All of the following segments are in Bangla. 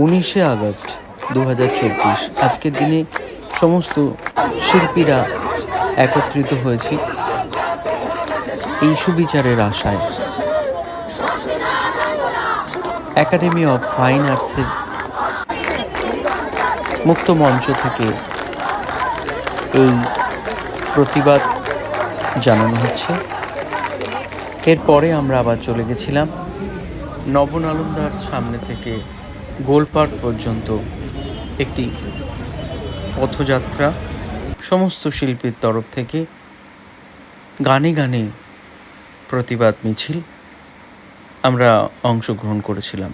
উনিশে আগস্ট 2024 আজকের দিনে সমস্ত শিল্পীরা একত্রিত হয়েছি এই সুবিচারের আশায়। একাডেমি অফ ফাইন আর্টসের মুক্ত মঞ্চ থেকে এই প্রতিবাদ জানানো হচ্ছে। এরপরে আমরা আবার চলে গেছিলাম নবনালন্দার সামনে থেকে গোলপার্ক পর্যন্ত একটি পথযাত্রা, সমস্ত শিল্পীর তরফ থেকে গানে গানে প্রতিবাদ মিছিল আমরা অংশগ্রহণ করেছিলাম।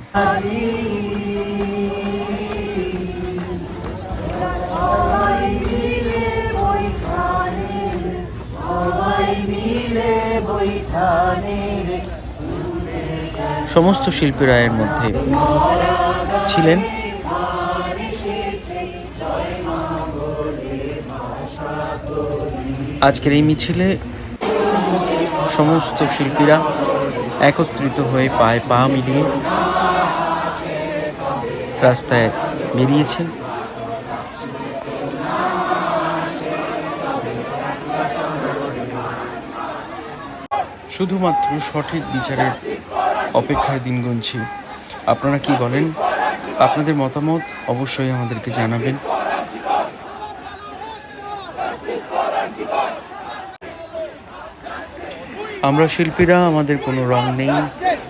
সমস্ত শিল্পীরা এর মধ্যে ছিলেন। আজকের এই মিছিলে সমস্ত শিল্পীরা একত্রিত হয়ে পায়ে পা মিলিয়ে রাস্তায় বেরিয়েছেন। শুধুমাত্র সঠিক বিচারের অপেক্ষায় দিন গুনছি। আপনারা কি বলেন? আপনাদের মতামত অবশ্যই আমাদেরকে জানাবেন। আমরা শিল্পীরা, আমাদের কোনো রং নেই,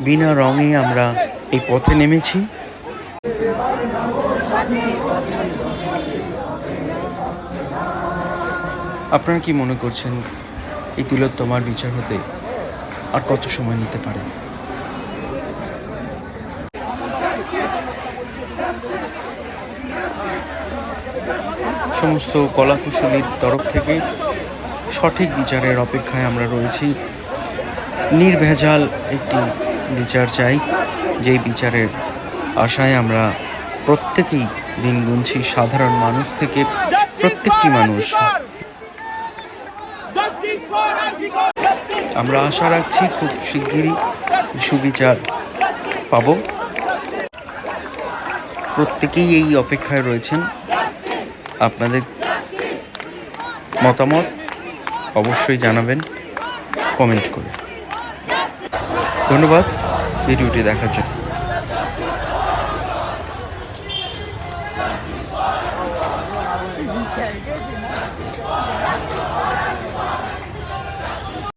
বিনা রঙে আমরা এই পথে নেমেছি। আপনারা কি মনে করছেন এই তিলোত্তমার বিচার হতে আর কত সময় নিতে পারে? সমস্ত কলাকুশলীর তরফ থেকে সঠিক বিচারের অপেক্ষায় আমরা রয়েছি। নির্ভেজাল একটি বিচার চাই, যেই বিচারের আশায় আমরা প্রত্যেকেই দিন গুনছি। সাধারণ মানুষ থেকে প্রত্যেকটি মানুষ আমরা আশা রাখছি খুব শিগগিরই সুবিচার পাব। প্রত্যেকেই এই অপেক্ষায় রয়েছেন। আপনাদের মতামত অবশ্যই জানাবেন কমেন্ট করে। ধন্যবাদ ভিডিওটি দেখার জন্য।